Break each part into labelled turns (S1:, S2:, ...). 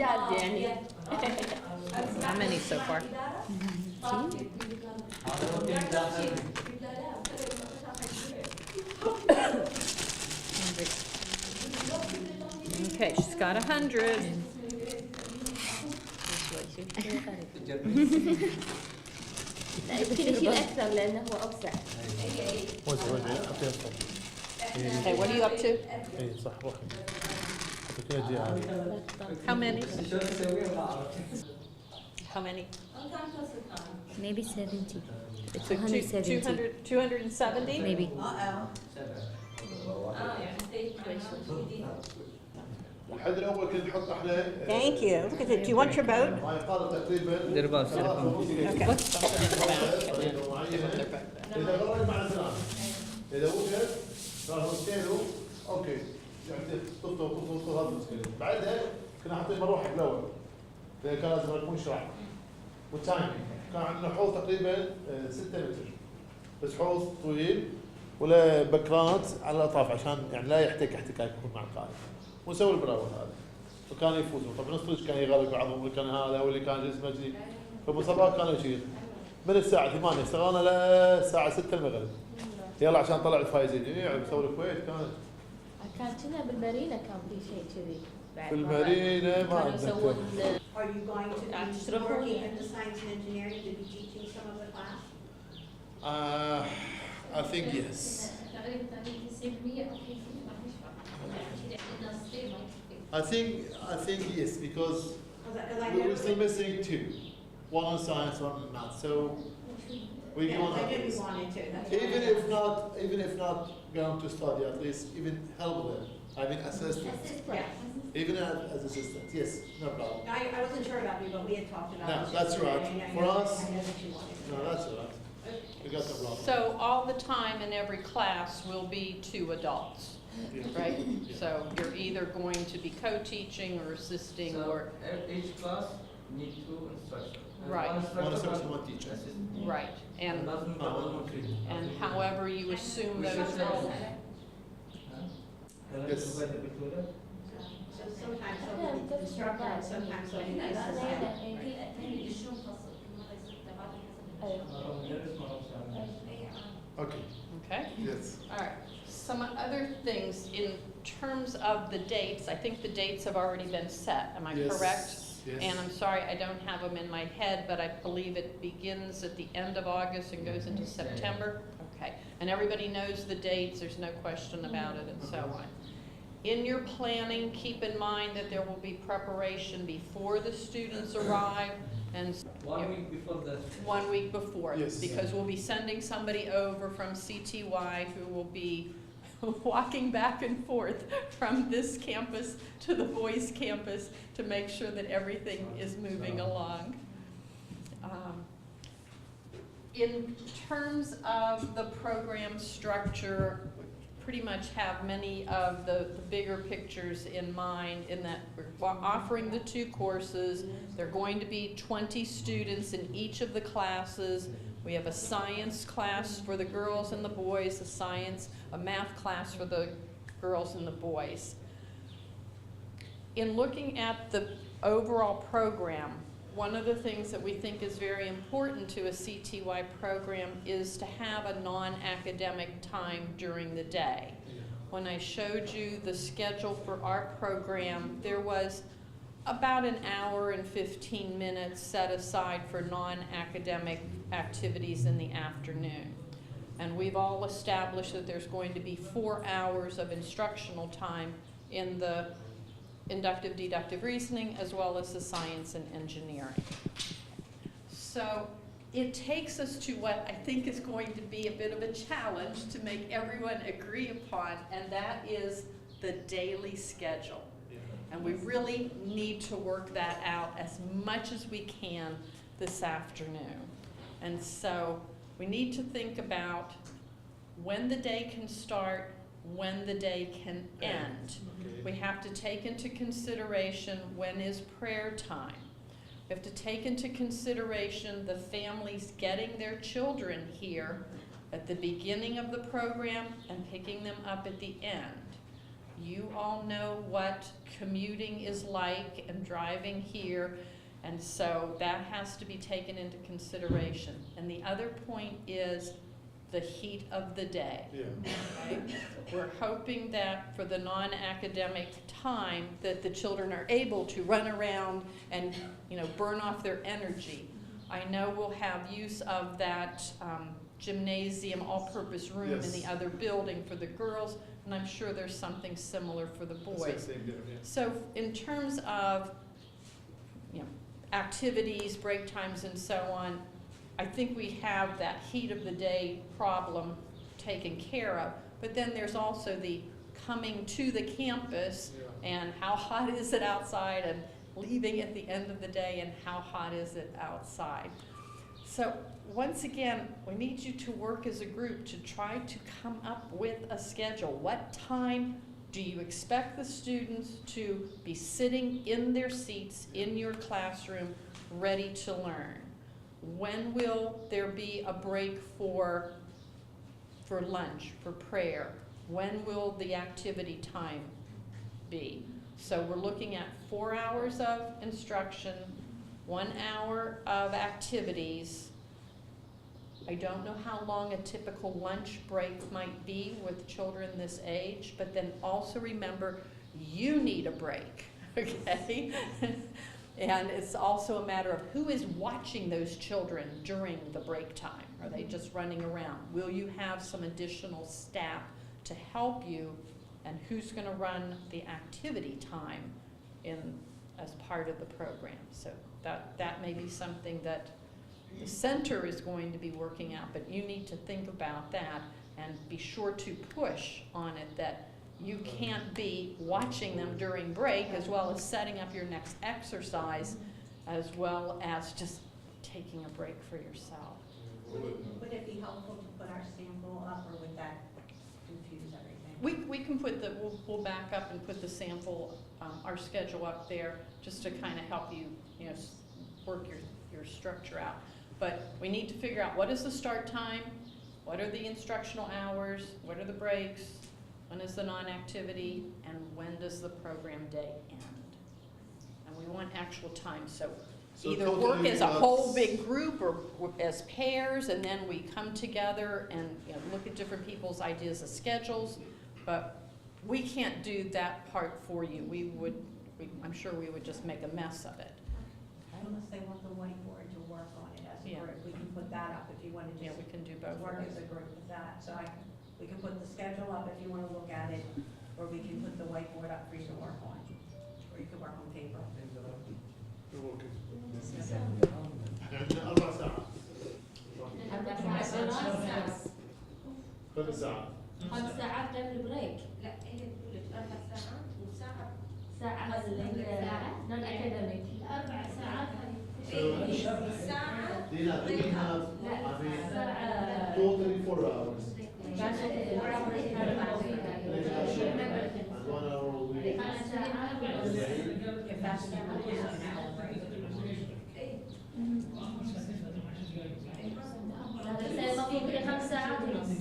S1: تعدي يعني.
S2: How many so far? Okay, she's got 100.
S1: لا يمكن يشيل أكثر لأنه هو أوسع.
S2: Okay, what are you up to?
S3: صح روحي.
S2: How many? How many?
S1: Maybe 70. It's
S2: So
S1: 170.
S2: 270?
S1: Maybe.
S3: الحد الأول كنا نحط احنا.
S2: Thank you. Look at it. Do you want your boat?
S3: ما يقارب تقريبا.
S2: Okay. Let's dump it in the back.
S3: إذا غرق مع الزلام. إذا وقف صار مسكينه أوكي. يعني طفطف هذا المسكين. بعدها كنا حاطين مروحة بالأول. كان لازم يكون شراع. والتايمينج كان عندنا حوض تقريبا 6 متر. بس حوض طويل ولا بكرات على الأطراف عشان يعني لا يحتاج احتكاك يكون مع القائد. ونسوي البراوة هذا. وكان يفوزون طبعا نص كان يغرق بعضهم واللي كان هذا واللي كان جسمه جديد. فمصابات كان يشيل. من الساعة 8 اشتغلنا للساعة 6 المغرب. يلا عشان طلع الفايزين يعني بسوي الكويت
S1: كانت هنا بالمارينا كان في شيء كذي.
S3: في المارينا ما
S1: يسوون.
S4: Are you going to be working in the science and engineering to be teaching some of the class?
S3: I think yes. I think yes because we're still missing 2. One on science, one on math. So we
S4: Yeah,
S3: go on.
S4: I didn't want it to. That's
S3: Even
S4: why.
S3: if not going to study, at least even help them. I mean, assistant.
S4: Yeah.
S3: Even as assistant. Yes, no problem.
S4: I wasn't sure about you, but we had talked about
S3: No,
S4: this
S3: that's
S4: yesterday,
S3: right.
S4: and I
S3: For
S4: know-
S3: us-
S4: I know that you wanted to.
S3: No, that's all right. We got the problem.
S2: So all the time in every class will be 2 adults, right? So you're either going to be co-teaching or assisting or,
S5: each class need 2 instructors.
S2: Right.
S3: One instructor, one teacher.
S2: right, and
S5: And
S2: however you assume those roles.
S3: Yes.
S4: So sometimes the instructor, and sometimes the
S3: Okay.
S2: Okay?
S3: Yes.
S2: All right. Some other things in terms of the dates, I think the dates have already been set, am I
S3: Yes.
S2: correct?
S3: Yes.
S2: And I'm sorry, I don't have them in my head, but I believe it begins at the end of August and goes into September? Okay. And everybody knows the dates, there's no question about it and so on. In your planning, keep in mind that there will be preparation before the students arrive and
S5: 1 week before that.
S2: 1 week before.
S3: Yes.
S2: Because we'll be sending somebody over from CTY who will be walking back and forth from this campus to the boys' campus to make sure that everything is moving along. In terms of the program structure, we pretty much have many of the bigger pictures in mind in that we're offering the 2 courses. There are going to be 20 students in each of the classes. We have a science class for the girls and the boys, a math class for the girls and the boys. In looking at the overall program, one of the things that we think is very important to a CTY program is to have a non-academic time during the day. When I showed you the schedule for our program, there was about an hour and 15 minutes set aside for non-academic activities in the afternoon. And we've all established that there's going to be 4 hours of instructional time in the inductive deductive reasoning as well as the science and engineering. So it takes us to what I think is going to be a bit of a challenge to make everyone agree upon, and that is the daily schedule. And we really need to work that out as much as we can this afternoon. And so we need to think about when the day can start, when the day can end. We have to take into consideration when is prayer time. We have to take into consideration the families getting their children here at the beginning of the program and picking them up at the end. You all know what commuting is like and driving here, and so that has to be taken into consideration. And the other point is the heat of the day.
S3: Yeah.
S2: Right? We're hoping that for the non-academic time that the children are able to run around and, you know, burn off their energy. I know we'll have use of that gymnasium all-purpose room in the
S3: Yes.
S2: other building for the girls, and I'm sure there's something similar for the boys.
S3: Same there, yeah.
S2: So in terms of, you know, activities, break times, and so on, I think we have that heat of the day problem taken care of. But then there's also the coming to the campus
S3: Yeah.
S2: and how hot is it outside, and leaving at the end of the day and how hot is it outside. So once again, we need you to work as a group to try to come up with a schedule. What time do you expect the students to be sitting in their seats in your classroom ready to learn? When will there be a break for lunch, for prayer? When will the activity time be? So we're looking at 4 hours of instruction, 1 hour of activities. I don't know how long a typical lunch break might be with children this age, but then also remember, you need a break, okay? And it's also a matter of who is watching those children during the break time. Are they just running around? Will you have some additional staff to help you? And who's going to run the activity time as part of the program? So that may be something that the center is going to be working out, but you need to think about that and be sure to push on it that you can't be watching them during break as well as setting up your next exercise as well as just taking a break for yourself.
S4: Would it be helpful to put our sample up, or would that confuse everything?
S2: We can put we'll back up and put the sample, our schedule up there just to kind of help you, you know, work your structure out. But we need to figure out what is the start time, what are the instructional hours, what are the breaks, when is the non-activity, and when does the program day end? And we want actual time, so either work
S3: totally
S2: as a whole big group or as pairs, and then we come together and, you know, look at different people's ideas of schedules. But we can't do that part for you. I'm sure we would just make a mess of it.
S4: Unless they want the whiteboard to work on it as a group, we can put that up if you want to
S2: Yeah,
S4: just
S2: we can do both.
S4: work as a group with that. So we can put the schedule up if you want to look at it, or we can put the whiteboard up for you to work on, or you can work on paper.
S3: اوكي. عندنا 4 ساعات. 5 ساعات.
S1: 5 ساعات قبل البريك.
S4: لا هي بتقول 4 ساعات وساعة
S1: ساعة نون أكاديميك.
S6: 4 ساعات
S4: ساعة
S3: دينا دينا
S1: ساعة
S3: totally 4 hours.
S1: بس
S3: 1 hour a week.
S4: if that's an hour break.
S1: المفروض 5 ساعات ونص.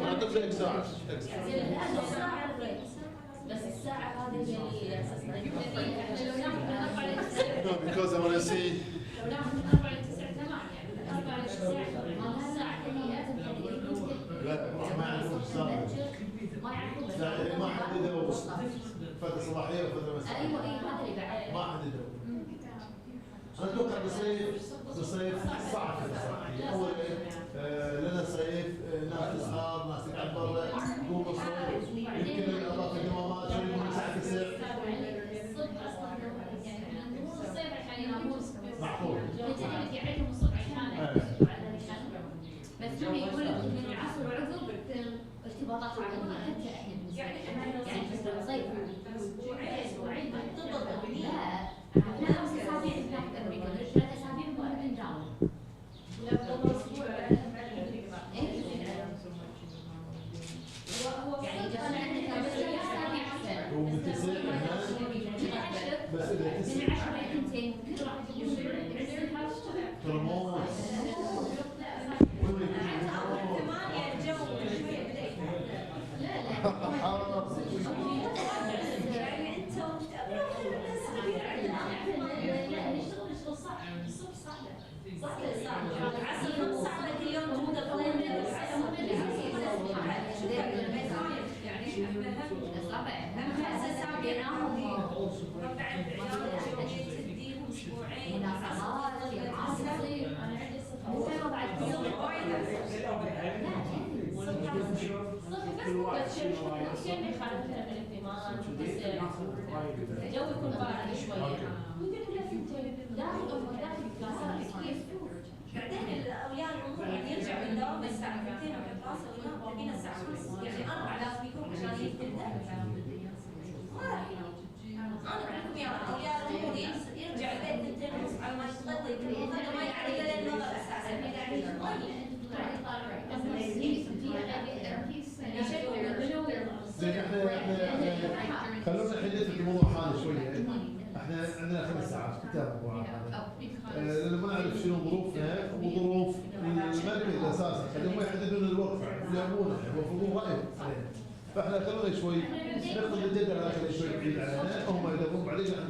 S3: أنا قلت ساعة.
S1: ساعة البريك. بس الساعة هذه اللي أساسا احنا لو ناخذ 4 ل 9.
S3: No, because I want to see.
S6: لو ناخذ من 4 ل 9 تمام يعني 4 ل 9
S1: ما الساعة
S3: لا ما عندهم ساعة.
S1: ما يعرفون
S3: لا ما حددوا فترة صباحية وفترة مسائية.
S1: ايوه ما ادري بعد.
S3: ما حددوا. أنا أتوقع بصيف صعب صراحة. أول لنا صيف ناس تسهر ناس تقعد برا قوم الصيف يمكن الأضافة الدوامات شوي من الساعة 9.
S6: الصبح اصلا يعني مو الصيف عشان ينامون
S3: معقول.
S6: يقعدهم الصبح عشان
S1: بس هم يقول لك من العصر وعقب ارتباطات عالمية يعني بس الصيف اسبوعين ما تضبط. لا 5 اسابيع هناك امريكا 3 اسابيع من داون. يعني اذا انا عندك 3 اسابيع
S3: ومن 9 بس إذا
S1: من 10 ل 2
S3: ترى مو
S4: يعني انت
S6: لا نشتغل صح الصبح صعبة
S4: صعبة صعبة كل يوم تبدا يعني اهم حاجه ساعتين ربع العيال تديهم اسبوعين
S6: الجو يكون بارد شوية.
S4: بعدين الاولياء الامور يعني يرجع من دوام الساعه 2 على الدراسه وينام تلاقينا الساعه 5 يعني 4 لازم يكون عشان يبدا انا معكم يا اولياء الامور يرجع البيت 2 ونص على ما يتغدى هذا ما يعرف الا المغرب اساسا ما قاعد
S3: زين خلونا الحين ندخل في الموضوع هذا شويه. احنا عندنا 5 ساعات كتاب لأن ما نعرف شنو ظروفنا وظروف المركز اساسا، خليهم يحددون الوقت ويلعبونه ويفرضون رايهم علينا. فاحنا خلونا شوي ناخذ الجدل هذا شوي بعيد علينا، هم يدورون بعدين عندنا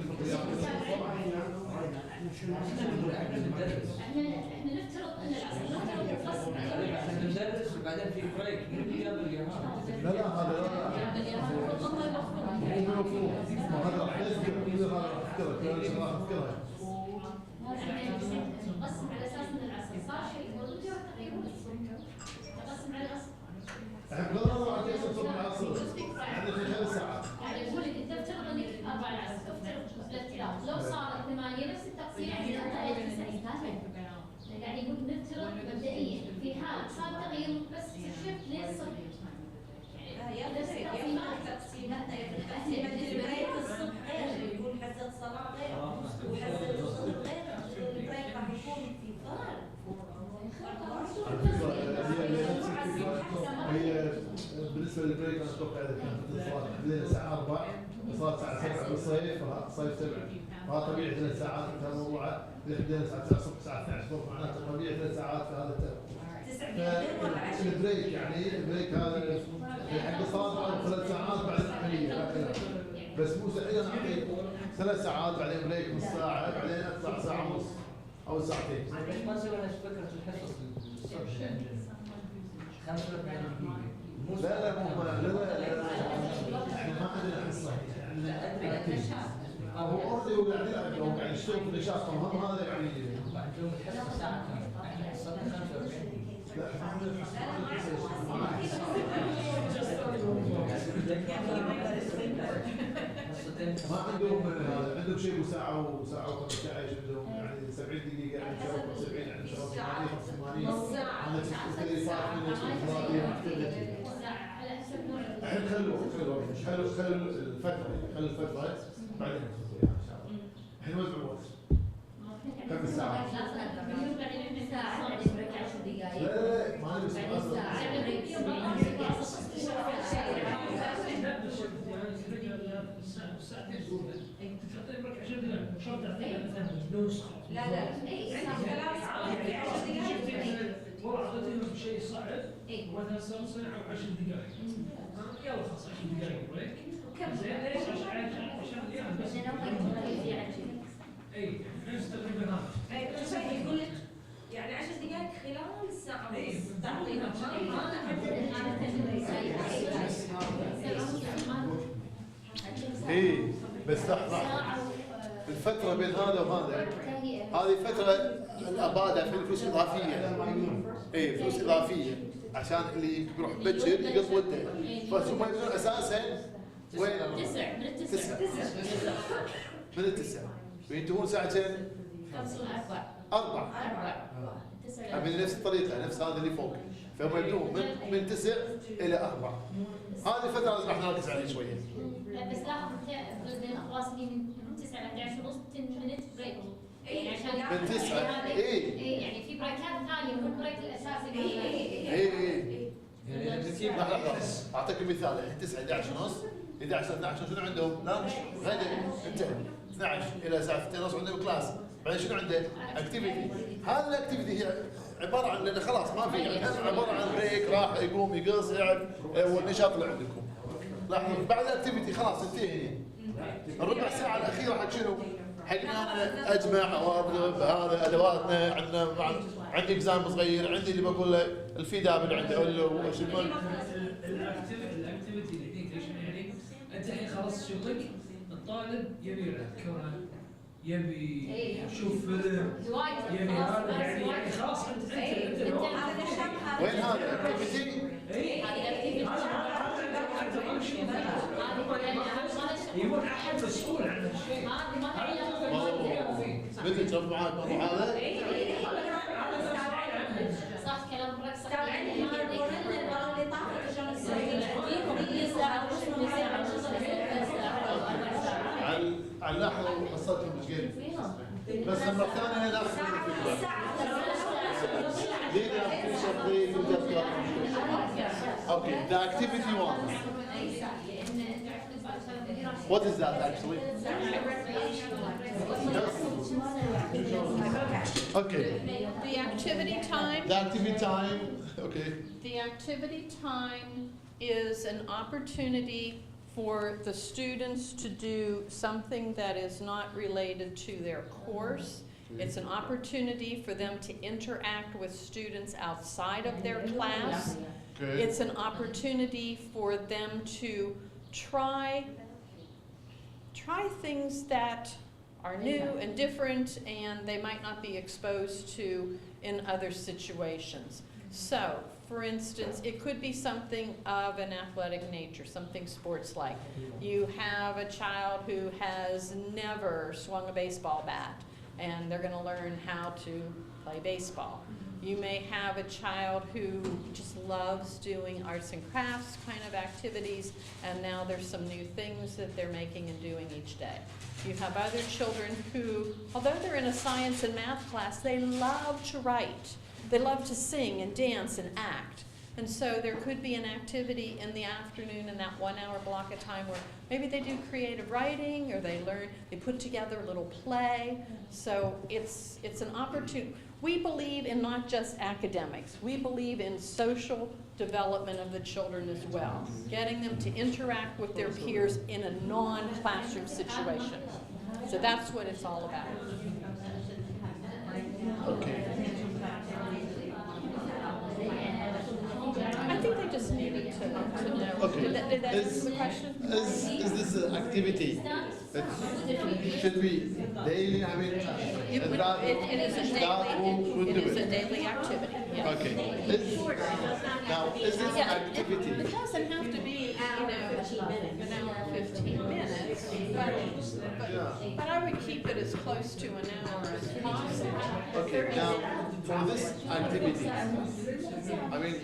S6: احنا نفترض ان العصر
S5: احنا ندرس وبعدين في بريك من قبل اليهال.
S3: لا هذا مو مفروض، هذا راح نذكر نذكرها.
S6: نقسم على اساس ان العصر صار شيء والرجال تغيرون نقسم على العصر.
S3: احنا قدرنا على الصبح العصر عندنا في 5 ساعات.
S6: يعني يقول لك انت افترض انك 4 العصر افترض الاختلاف لو صار 8 نفس التقسيم قاعد يقول نفترض مبدئيا في حال صار تغيير بس الشفت للصبح.
S4: تقسيماتنا البريك الصبح غير يكون حصه صلاه غير وحصه الظهر غير البريك راح يكون في فرق.
S3: هي بالنسبه للبريك انا اتوقع اذا كانت الصلاه بدينا الساعه 4 وصارت الساعه 7 بالصيف صيف 7 فهذا طبيعي 3 ساعات في الموضوع. اذا بدينا الساعه 9 الصبح الساعه 12 الصبح معناته طبيعي 3 ساعات في هذا الترم. البريك يعني البريك هذا حق الصلاه بعد 3 ساعات بعد العمليه بس مو سهل نعطي 3 ساعات بعدين بريك نص ساعه بعدين اطلع ساعه ونص او ساعتين.
S5: ليش ما نسوي نفس فكره الحصص الصبح عندنا 45 دقيقه؟
S3: لا احنا ما عندنا حصه هو اوريدي هو قاعد يلعب قاعد يشتغل في النشاط المهم هذا يعني
S5: عندهم الحصه ساعه كامله احنا حصتنا 45 دقيقه.
S3: لا احنا عندنا ما عندهم شيء وساعه وساعه و15 عندهم يعني 70 دقيقه يعني 70 يعني 80
S6: نص ساعة
S3: انا التليفونات من الحين خلوا الفتره بعدين ان شاء الله. الحين وزع الوقت كم ساعه؟ لا ما نبي
S7: ساعتين الاولى تعطي برك 10 دقائق شرط تعطيها مثلا نسخه
S4: لا عندك كلام صعب في 10 دقائق
S7: والله اعطيتهم شيء صعب مثلا صنعوا 10 دقائق يلا خلاص 10 دقائق بريك زين ليش عشان اليوم بس اي نفس تقريبا هذا
S4: يقول لك يعني 10 دقائق خلال الساعه ونص تعطيهم
S3: ايه بس لحظه الفتره بين هذا وهذا هذه فتره الاباده في فلوس اضافيه. ايه فلوس اضافيه عشان اللي بيروح بكر يقض وده بس هم يبنون اساسا وين؟
S6: 9
S3: من التسع وينتهون ساعه كم؟ 4 من نفس الطريقه نفس هذا اللي فوق فهم يبنون من 9 إلى 4. هذه الفتره لازم احنا نركز عليها شويه.
S6: بس لاحظ خلاص من 9 ل 11 ونص 10 مينت بريك يعني عشان
S3: من 9
S6: ايه يعني في بريكات ثانيه مو البريك الاساسي.
S3: ايه لحظه اعطيك مثال الحين 9 11 ونص 11 12 شنو عندهم؟ لانش غدا انتهى 12 الى الساعه 2 ونص عندهم كلاس بعدين شنو عنده؟ اكتيفيتي. هذه الاكتيفيتي هي عباره عن لان خلاص ما في يعني عباره عن بريك راح يقوم يقص يلعب والنشاط اللي عندكم. لاحظوا بعد الاكتيفيتي خلاص انتهي هنا. الربع ساعة الأخيرة حق شنو؟ حق أنا أجمع وأضرب هذا أدواتنا عندنا عندي إكزام صغير عندي اللي بقول له الفيداب اللي عندي أقول له شو
S7: الاكتيفيتي اللي هنيك ليش يعني انت الحين خلصت شغلك الطالب يبي يلعب كره يبي يشوف فيلم يبي هذا يعني خلاص انت
S3: وين هذا الاكتيفيتي؟
S7: يقول احد مسؤول عن هالشيء
S3: بدي تشوف معاك الموضوع هذا؟
S6: صح كلام مركز صح
S3: على لاحظوا قصتهم مش قليل بس المرة الثانية لا Okay, the activity one. What is that actually? Okay.
S2: The activity time.
S3: The activity time. Okay.
S2: The activity time is an opportunity for the students to do something that is not related to their course. It's an opportunity for them to interact with students outside of their class.
S3: Okay.
S2: It's an opportunity for them to try things that are new and different and they might not be exposed to in other situations. So, for instance, it could be something of an athletic nature, something sports-like. You have a child who has never swung a baseball bat, and they're going to learn how to play baseball. You may have a child who just loves doing arts and crafts kind of activities, and now there's some new things that they're making and doing each day. You have other children who, although they're in a science and math class, they love to write. They love to sing and dance and act. And so there could be an activity in the afternoon in that 1 hour block of time where maybe they do creative writing or they put together a little play. So it's an opportunity. We believe in not just academics. We believe in social development of the children as well. Getting them to interact with their peers in a non-classroom situation. So that's what it's all about.
S3: Okay.
S2: I think they just needed to know.
S3: Okay.
S2: Did that answer the question?
S3: Is this an activity that should be daily? I mean,
S2: It is a daily activity, yes.
S3: Okay. Now, is this
S2: Yeah,
S3: activity?
S2: it doesn't have to be, an hour and 15 minutes, but I would keep it as close to an hour as possible.
S3: Okay, now, for this activity, I mean,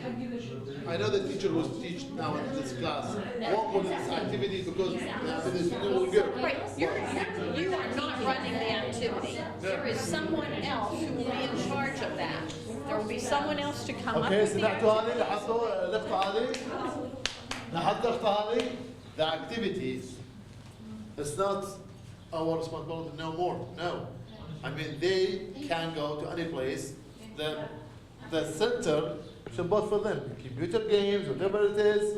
S3: I know the teacher will teach now in this class. What was this activity? Because the student will go.
S2: Right, you are not running the activity. There is someone else who will be in charge of that. There will be someone else to come up
S3: Okay,
S2: with the
S3: سمعتوا
S2: activity.
S3: هذه؟ لاحظتوا اللقطة هذه؟ لاحظت اللقطة هذه؟ The activities, it's not our responsibility no more. No, I mean they can go to any place. The center should vote for them. Computer games, whatever it is.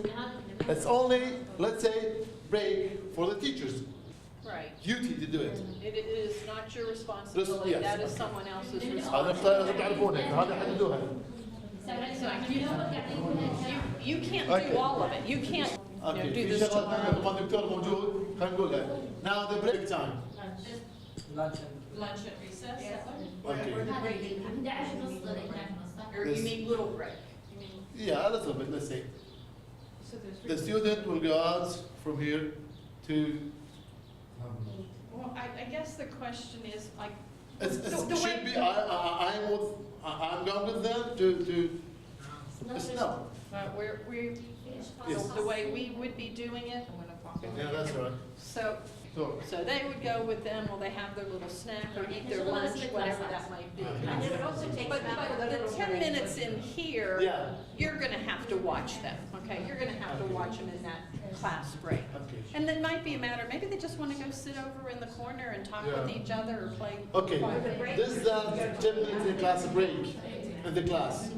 S3: It's only, let's say, break for the teachers.
S2: Right.
S3: Duty to do it.
S2: It is not your responsibility,
S3: Yes.
S2: that is someone else's
S3: هذا
S2: responsibility.
S3: لازم تعرفونه، هذا حددوها.
S2: You can't
S3: Okay.
S2: do all of it, you can't
S3: Okay,
S2: do
S3: في
S2: this
S3: شغلة ثانية
S2: tomorrow.
S3: طبعا الدكتور موجود، خلينا نقولها. Now the break time.
S5: Lunch
S2: Lunch and recess,
S3: Okay.
S6: 11:30 صح؟
S2: or you mean little break? You mean-
S3: Yeah, a little bit, let's say.
S2: So there's
S3: The student will go out from here to,
S2: Well, I guess the question is, like,
S3: it
S2: The way-
S3: should be, I'm going with them to, it's no.
S2: we're,
S3: Yes.
S2: the way we would be doing it, I'm gonna walk over
S3: Yeah, that's
S2: here.
S3: right.
S2: So
S3: So,
S2: they would go with them, or they have their little snack, or eat their lunch, whatever that might be.
S4: And it also takes
S2: But
S4: them out of
S2: the 10 minutes in here,
S3: yeah,
S2: you're gonna have to watch them, okay? You're gonna have to watch them in that class break.
S3: okay.
S2: And it might be a matter, maybe they just wanna go sit over in the corner and talk with
S3: Yeah.
S2: each other or play.
S3: Okay, this is the 10 minutes in class break in the class.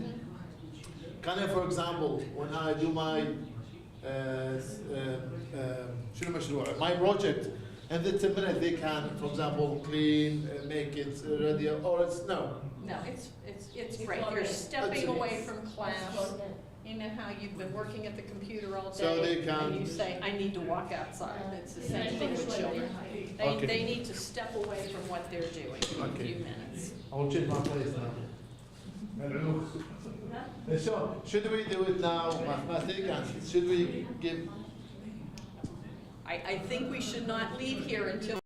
S3: Can I, for example, when I do my شنو مشروع my project and then 10 minutes they can for example clean make it ready or it's no.
S2: No, it's great. You're stepping away from class. You know how you've been working at the computer all day,
S3: So they can-
S2: and you say, I need to walk outside. It's the same thing with children.
S3: Okay.
S2: They need to step away from what they're doing for a
S3: Okay.
S2: few minutes.
S3: I will change my place now. So should we do it now mathematics and should we give
S2: I think we should not leave here until